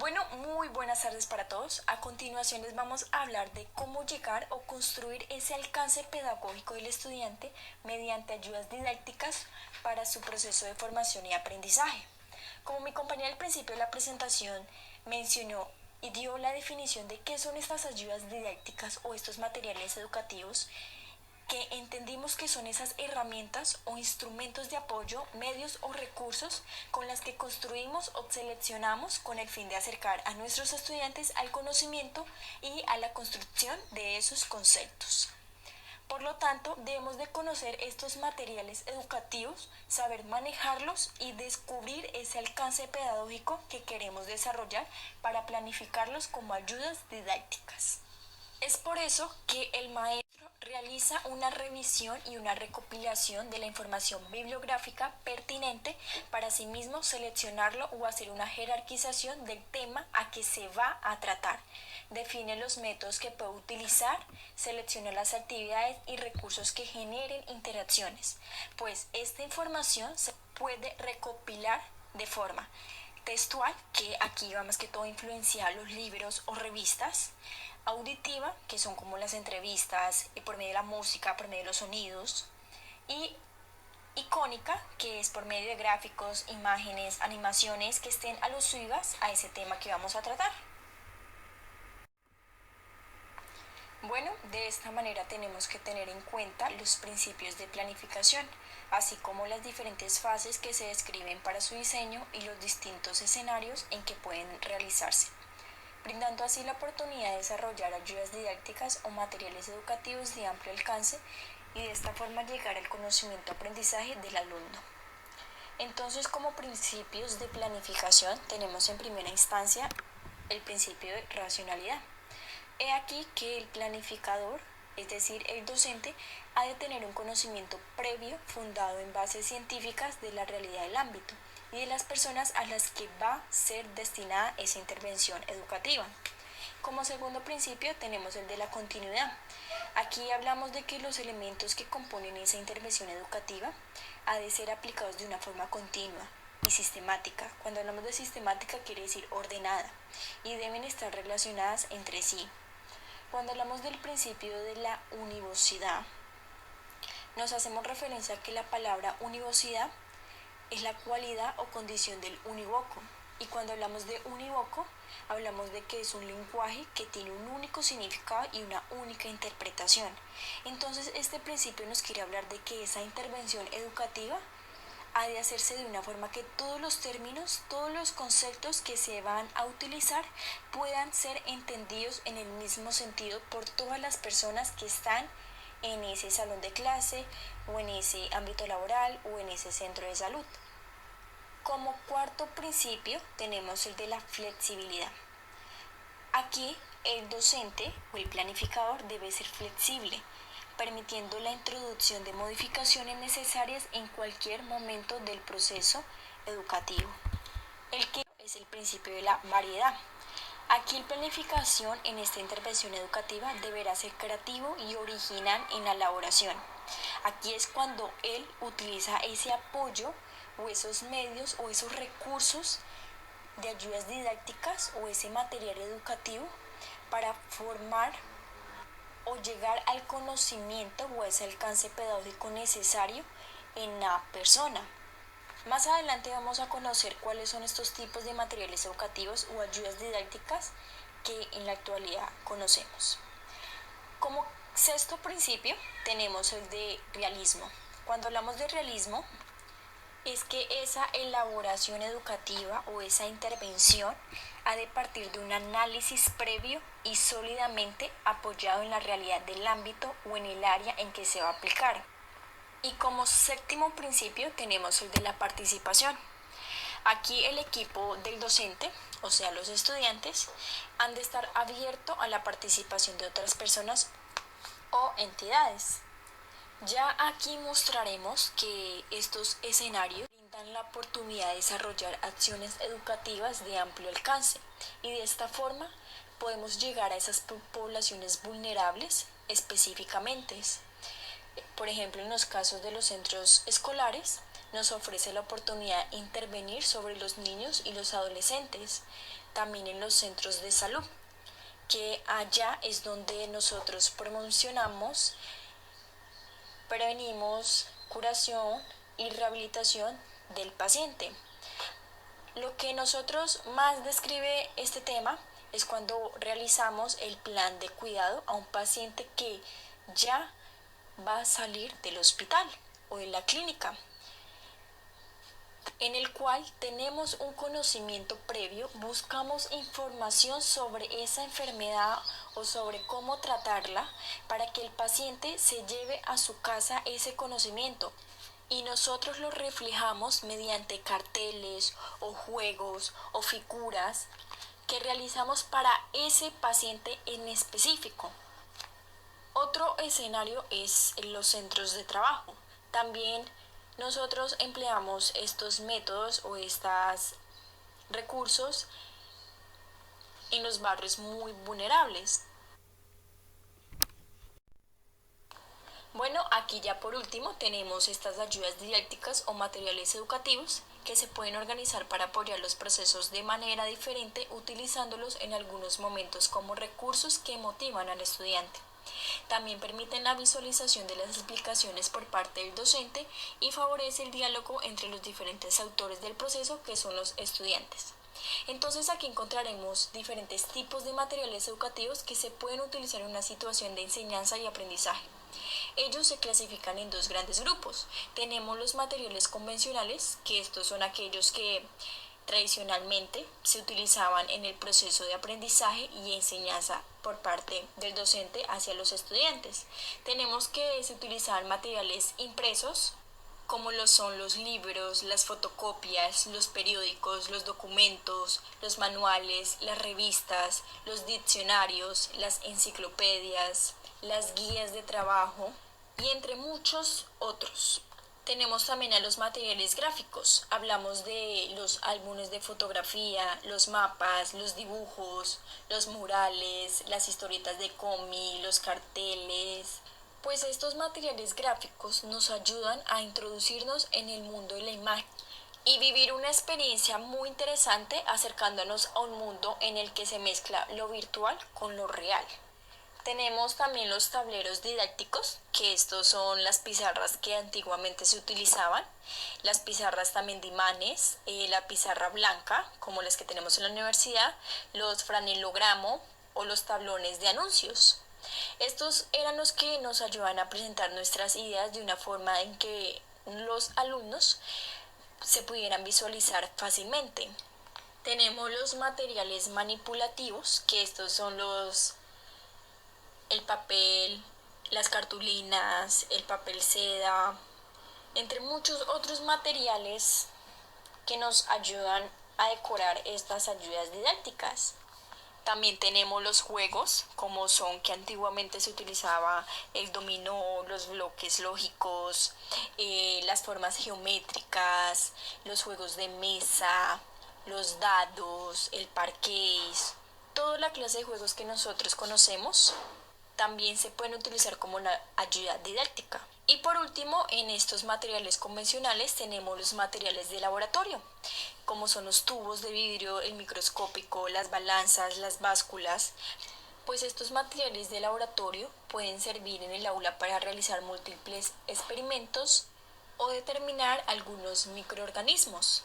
Bueno, muy buenas tardes para todos. A continuación les vamos a hablar de cómo llegar o construir ese alcance pedagógico del estudiante mediante ayudas didácticas para su proceso de formación y aprendizaje. Como mi compañera al principio de la presentación mencionó y dio la definición de qué son estas ayudas didácticas o estos materiales educativos, que entendimos que son esas herramientas o instrumentos de apoyo, medios o recursos con las que construimos o seleccionamos con el fin de acercar a nuestros estudiantes al conocimiento y a la construcción de esos conceptos. Por lo tanto, debemos de conocer estos materiales educativos, saber manejarlos y descubrir ese alcance pedagógico que queremos desarrollar para planificarlos como ayudas didácticas. Es por eso que el maestro realiza una revisión y una recopilación de la información bibliográfica pertinente para asimismo seleccionarlo o hacer una jerarquización del tema a que se va a tratar. Define los métodos que puede utilizar, selecciona las actividades y recursos que generen interacciones, pues esta información se puede recopilar de forma textual, que aquí va más que todo influenciar los libros o revistas, auditiva, que son como las entrevistas por medio de la música, por medio de los sonidos, y icónica, que es por medio de gráficos, imágenes, animaciones que estén alusivas a ese tema que vamos a tratar. Bueno, de esta manera tenemos que tener en cuenta los principios de planificación, así como las diferentes fases que se describen para su diseño y los distintos escenarios en que pueden realizarse, brindando así la oportunidad de desarrollar ayudas didácticas o materiales educativos de amplio alcance y de esta forma llegar al conocimiento-aprendizaje del alumno. Entonces, como principios de planificación tenemos en primera instancia el principio de racionalidad. He aquí que el planificador, es decir, el docente, ha de tener un conocimiento previo fundado en bases científicas de la realidad del ámbito y de las personas a las que va a ser destinada esa intervención educativa. Como segundo principio tenemos el de la continuidad. Aquí hablamos de que los elementos que componen esa intervención educativa ha de ser aplicados de una forma continua y sistemática. Cuando hablamos de sistemática quiere decir ordenada y deben estar relacionadas entre sí. Cuando hablamos del principio de la univocidad, nos hacemos referencia a que la palabra univocidad es la cualidad o condición del unívoco. Y cuando hablamos de unívoco, hablamos de que es un lenguaje que tiene un único significado y una única interpretación. Entonces, este principio nos quiere hablar de que esa intervención educativa ha de hacerse de una forma que todos los términos, todos los conceptos que se van a utilizar puedan ser entendidos en el mismo sentido por todas las personas que están en ese salón de clase o en ese ámbito laboral o en ese centro de salud. Como cuarto principio tenemos el de la flexibilidad. Aquí el docente o el planificador debe ser flexible, permitiendo la introducción de modificaciones necesarias en cualquier momento del proceso educativo. El que es el principio de la variedad. Aquí la planificación en esta intervención educativa deberá ser creativo y original en la elaboración. Aquí es cuando él utiliza ese apoyo o esos medios o esos recursos de ayudas didácticas o ese material educativo para formar o llegar al conocimiento o ese alcance pedagógico necesario en la persona. Más adelante vamos a conocer cuáles son estos tipos de materiales educativos o ayudas didácticas que en la actualidad conocemos. Como sexto principio tenemos el de realismo. Cuando hablamos de realismo, es que esa elaboración educativa o esa intervención ha de partir de un análisis previo y sólidamente apoyado en la realidad del ámbito o en el área en que se va a aplicar. Y como séptimo principio tenemos el de la participación. Aquí el equipo del docente, o sea los estudiantes, han de estar abiertos a la participación de otras personas o entidades. Ya aquí mostraremos que estos escenarios brindan la oportunidad de desarrollar acciones educativas de amplio alcance y de esta forma podemos llegar a esas poblaciones vulnerables específicamente. Por ejemplo, en los casos de los centros escolares, nos ofrece la oportunidad de intervenir sobre los niños y los adolescentes, también en los centros de salud, que allá es donde nosotros promocionamos, prevenimos curación y rehabilitación del paciente. Lo que nosotros más describe este tema es cuando realizamos el plan de cuidado a un paciente que ya va a salir del hospital o de la clínica, en el cual tenemos un conocimiento previo, buscamos información sobre esa enfermedad o sobre cómo tratarla para que el paciente se lleve a su casa ese conocimiento y nosotros lo reflejamos mediante carteles o juegos o figuras que realizamos para ese paciente en específico. Otro escenario es en los centros de trabajo. También nosotros empleamos estos métodos o estos recursos en los barrios muy vulnerables. Bueno, aquí ya por último tenemos estas ayudas didácticas o materiales educativos que se pueden organizar para apoyar los procesos de manera diferente, utilizándolos en algunos momentos como recursos que motivan al estudiante. También permiten la visualización de las explicaciones por parte del docente y favorece el diálogo entre los diferentes autores del proceso, que son los estudiantes. Entonces aquí encontraremos diferentes tipos de materiales educativos que se pueden utilizar en una situación de enseñanza y aprendizaje. Ellos se clasifican en dos grandes grupos. Tenemos los materiales convencionales, que estos son aquellos que tradicionalmente se utilizaban en el proceso de aprendizaje y enseñanza por parte del docente hacia los estudiantes. Tenemos que se utilizaban materiales impresos, como lo son los libros, las fotocopias, los periódicos, los documentos, los manuales, las revistas, los diccionarios, las enciclopedias, las guías de trabajo y entre muchos otros. Tenemos también a los materiales gráficos. Hablamos de los álbumes de fotografía, los mapas, los dibujos, los murales, las historietas de cómic, los carteles. Pues estos materiales gráficos nos ayudan a introducirnos en el mundo de la imagen y vivir una experiencia muy interesante acercándonos a un mundo en el que se mezcla lo virtual con lo real. Tenemos también los tableros didácticos, que estos son las pizarras que antiguamente se utilizaban, las pizarras también de imanes, la pizarra blanca, como las que tenemos en la universidad, los franelogramo o los tablones de anuncios. Estos eran los que nos ayudan a presentar nuestras ideas de una forma en que los alumnos se pudieran visualizar fácilmente. Tenemos los materiales manipulativos, que estos son el papel, las cartulinas, el papel seda, entre muchos otros materiales que nos ayudan a decorar estas ayudas didácticas. También tenemos los juegos, como son que antiguamente se utilizaba el dominó, los bloques lógicos, las formas geométricas, los juegos de mesa, los dados, el parqués, toda la clase de juegos que nosotros conocemos también se pueden utilizar como una ayuda didáctica. Y por último, en estos materiales convencionales tenemos los materiales de laboratorio, como son los tubos de vidrio, el microscópico, las balanzas, las básculas. Pues estos materiales de laboratorio pueden servir en el aula para realizar múltiples experimentos o determinar algunos microorganismos.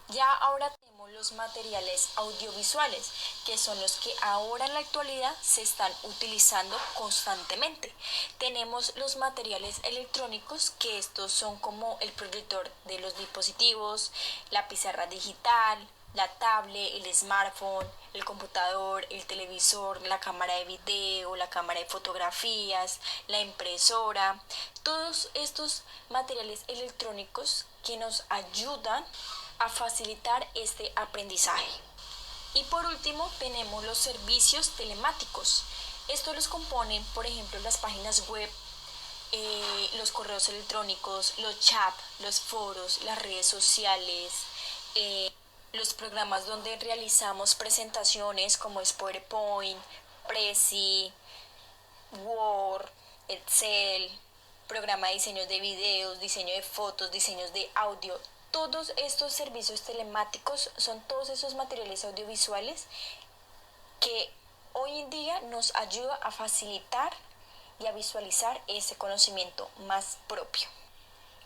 Ya ahora tenemos los materiales audiovisuales, que son los que ahora en la actualidad se están utilizando constantemente. Tenemos los materiales electrónicos, que estos son como el proyector de los dispositivos, la pizarra digital, la tablet, el smartphone, el computador, el televisor, la cámara de video, la cámara de fotografías, la impresora, todos estos materiales electrónicos que nos ayudan a facilitar este aprendizaje. Y por último tenemos los servicios telemáticos. Estos los componen, por ejemplo, las páginas web, los correos electrónicos, los chats, los foros, las redes sociales, los programas donde realizamos presentaciones como es PowerPoint, Prezi, Word, Excel, programa de diseños de videos, diseño de fotos, diseños de audio. Todos estos servicios telemáticos son todos esos materiales audiovisuales que hoy en día nos ayuda a facilitar y a visualizar ese conocimiento más propio.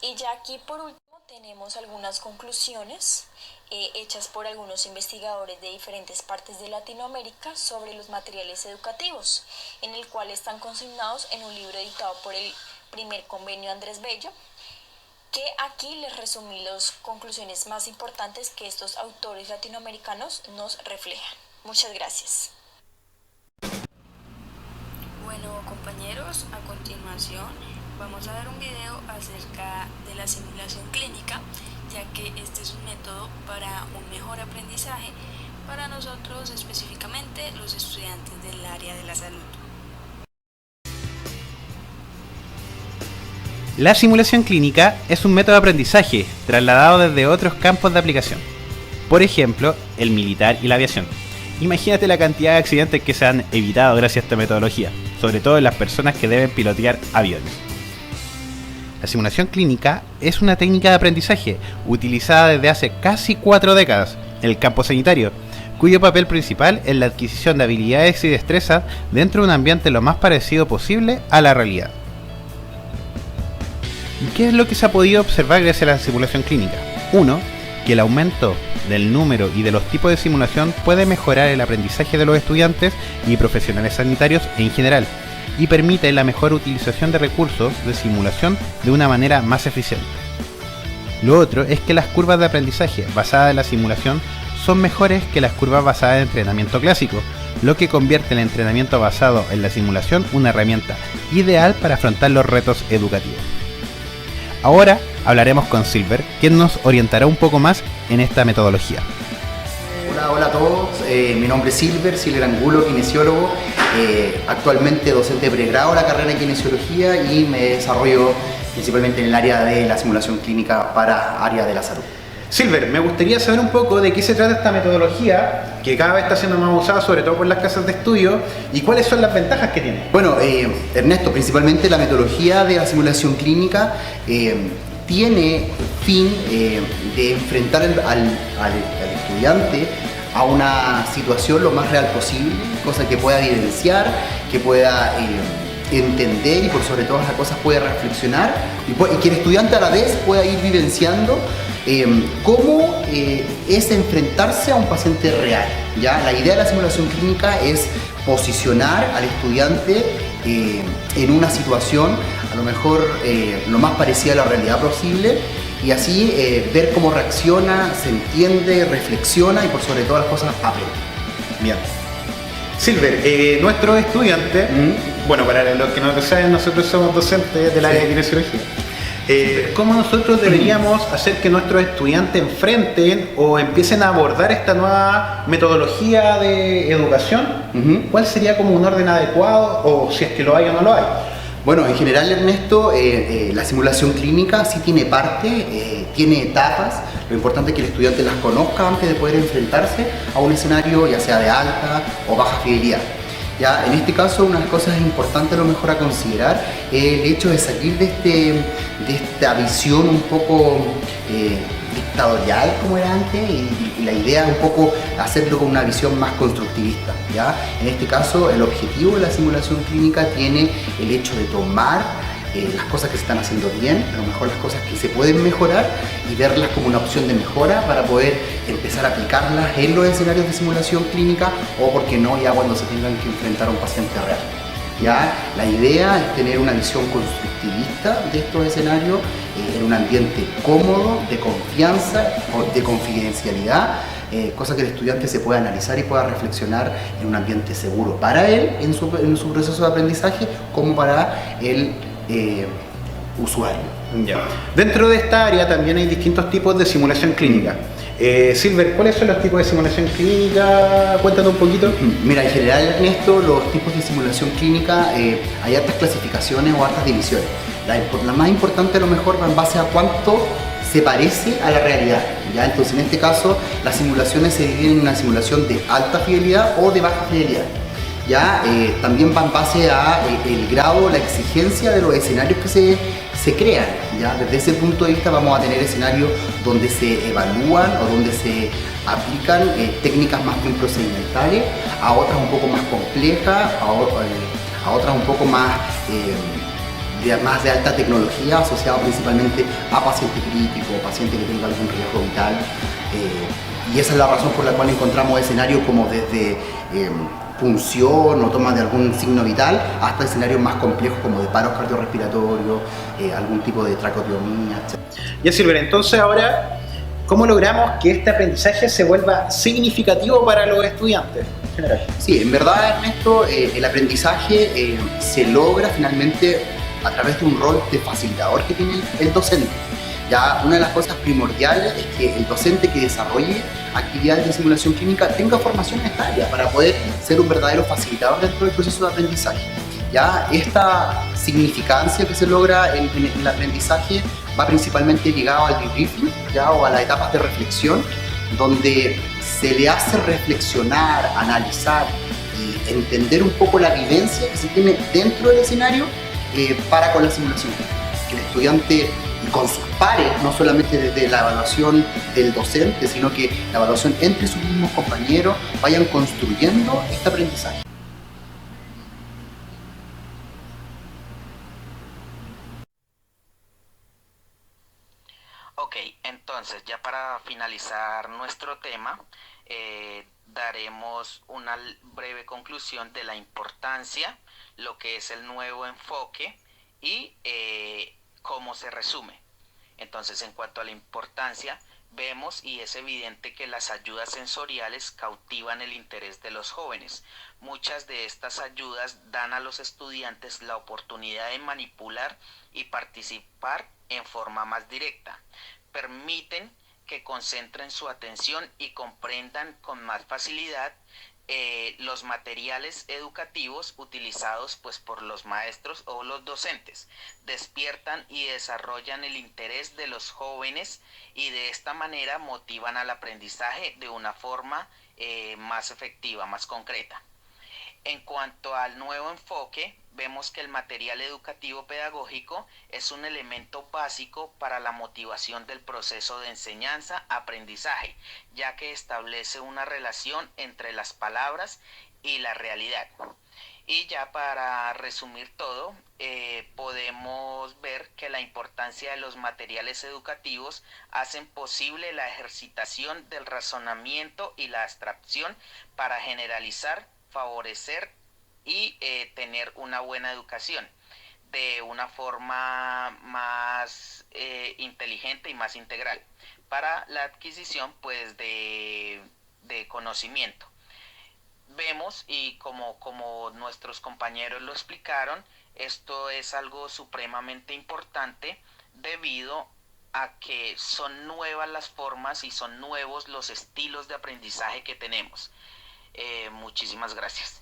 Y ya aquí por último tenemos algunas conclusiones hechas por algunos investigadores de diferentes partes de Latinoamérica sobre los materiales educativos, en el cual están consignados en un libro editado por el primer convenio Andrés Bello, que aquí les resumí las conclusiones más importantes que estos autores latinoamericanos nos reflejan. Muchas gracias. Bueno, compañeros, a continuación vamos a ver un video acerca de la simulación clínica, ya que este es un método para un mejor aprendizaje para nosotros, específicamente los estudiantes del área de la salud. La simulación clínica es un método de aprendizaje trasladado desde otros campos de aplicación. Por ejemplo, el militar y la aviación. Imagínate la cantidad de accidentes que se han evitado gracias a esta metodología, sobre todo en las personas que deben pilotear aviones. La simulación clínica es una técnica de aprendizaje utilizada desde hace casi 4 décadas en el campo sanitario, cuyo papel principal es la adquisición de habilidades y destrezas dentro de un ambiente lo más parecido posible a la realidad. ¿Qué es lo que se ha podido observar gracias a la simulación clínica? 1. Que el aumento del número y de los tipos de simulación puede mejorar el aprendizaje de los estudiantes y profesionales sanitarios en general y permite la mejor utilización de recursos de simulación de una manera más eficiente. Lo otro es que las curvas de aprendizaje basadas en la simulación son mejores que las curvas basadas en entrenamiento clásico, lo que convierte el entrenamiento basado en la simulación una herramienta ideal para afrontar los retos educativos. Ahora hablaremos con Silver, quien nos orientará un poco más en esta metodología. Hola a todos, mi nombre es Silver Angulo, kinesiólogo, actualmente docente de pregrado en la carrera de kinesiología y me desarrollo principalmente en el área de la simulación clínica para área de la salud. Silver, me gustaría saber un poco de qué se trata esta metodología, que cada vez está siendo más usada, sobre todo por las casas de estudio, y cuáles son las ventajas que tiene. Bueno, Ernesto, principalmente la metodología de la simulación clínica tiene fin de enfrentar al estudiante a una situación lo más real posible, cosa que pueda evidenciar, que pueda entender y por sobre todas las cosas pueda reflexionar y que el estudiante a la vez pueda ir vivenciando cómo es enfrentarse a un paciente real. ¿Ya? La idea de la simulación clínica es posicionar al estudiante en una situación a lo mejor lo más parecida a la realidad posible y así ver cómo reacciona, se entiende, reflexiona y por sobre todas las cosas aprende. Bien. Silver, nuestros estudiantes, bueno, para los que no lo saben, nosotros somos docentes del área de kinesiología. ¿Cómo nosotros deberíamos hacer que nuestros estudiantes enfrenten o empiecen a abordar esta nueva metodología de educación? ¿Cuál sería como un orden adecuado o si es que lo hay o no lo hay? Bueno, en general, Ernesto, la simulación clínica sí tiene parte, tiene etapas. Lo importante es que el estudiante las conozca antes de poder enfrentarse a un escenario ya sea de alta o baja fidelidad. Ya, en este caso, una de las cosas importantes a lo mejor a considerar es el hecho de salir de esta visión un poco dictatorial como era antes y la idea es un poco hacerlo con una visión más constructivista. ¿Ya? En este caso, el objetivo de la simulación clínica tiene el hecho de tomar las cosas que se están haciendo bien, a lo mejor las cosas que se pueden mejorar y verlas como una opción de mejora para poder empezar a aplicarlas en los escenarios de simulación clínica o, por qué no, ya cuando se tengan que enfrentar a un paciente real. ¿Ya? La idea es tener una visión constructivista de estos escenarios en un ambiente cómodo, de confianza, de confidencialidad, cosa que el estudiante se pueda analizar y pueda reflexionar en un ambiente seguro para él, en su proceso de aprendizaje, como para el usuario. Ya. Dentro de esta área también hay distintos tipos de simulación clínica. Silver, ¿cuáles son los tipos de simulación clínica? Cuéntanos un poquito. Mira, en general, Ernesto, los tipos de simulación clínica hay hartas clasificaciones o hartas divisiones. La más importante a lo mejor va en base a cuánto se parece a la realidad. ¿Ya? Entonces, en este caso, las simulaciones se dividen en una simulación de alta fidelidad o de baja fidelidad. ¿Ya? También va en base a el grado, la exigencia de los escenarios que se se crean. ¿Ya? Desde ese punto de vista vamos a tener escenarios donde se evalúan o donde se aplican técnicas más bien procedimentales, a otras un poco más complejas, a otras un poco más de alta tecnología, asociado principalmente a paciente crítico, paciente que tenga algún riesgo vital. Y esa es la razón por la cual encontramos escenarios como desde punción o toma de algún signo vital hasta escenarios más complejos como de paros cardiorrespiratorios, algún tipo de tracotomía, etc. Ya, Silver, entonces ahora, ¿cómo logramos que este aprendizaje se vuelva significativo para los estudiantes en general? Sí, en verdad, Ernesto, el aprendizaje se logra finalmente a través de un rol de facilitador que tiene el docente. Ya una de las cosas primordiales es que el docente que desarrolle actividades de simulación clínica tenga formación en esta área para poder ser un verdadero facilitador dentro del proceso de aprendizaje. Ya esta significancia que se logra en el aprendizaje va principalmente ligado al debriefing, ya, o a las etapas de reflexión, donde se le hace reflexionar, analizar y entender un poco la vivencia que se tiene dentro del escenario para con la simulación. Que el estudiante y con sus pares, no solamente desde la evaluación del docente, sino que la evaluación entre sus mismos compañeros, vayan construyendo este aprendizaje. Ok, entonces ya para finalizar nuestro tema, daremos una breve conclusión de la importancia, lo que es el nuevo enfoque y cómo se resume. Entonces, en cuanto a la importancia, vemos y es evidente que las ayudas sensoriales cautivan el interés de los jóvenes. Muchas de estas ayudas dan a los estudiantes la oportunidad de manipular y participar en forma más directa. Permiten que concentren su atención y comprendan con más facilidad los materiales educativos utilizados pues por los maestros o los docentes. Despiertan y desarrollan el interés de los jóvenes y de esta manera motivan al aprendizaje de una forma más efectiva, más concreta. En cuanto al nuevo enfoque, vemos que el material educativo pedagógico es un elemento básico para la motivación del proceso de enseñanza-aprendizaje, ya que establece una relación entre las palabras y la realidad. Y ya para resumir todo, podemos ver que la importancia de los materiales educativos hacen posible la ejercitación del razonamiento y la abstracción para generalizar, favorecer y tener una buena educación de una forma más inteligente y más integral para la adquisición pues de conocimiento. Vemos y como nuestros compañeros lo explicaron, esto es algo supremamente importante debido a que son nuevas las formas y son nuevos los estilos de aprendizaje que tenemos. Muchísimas gracias.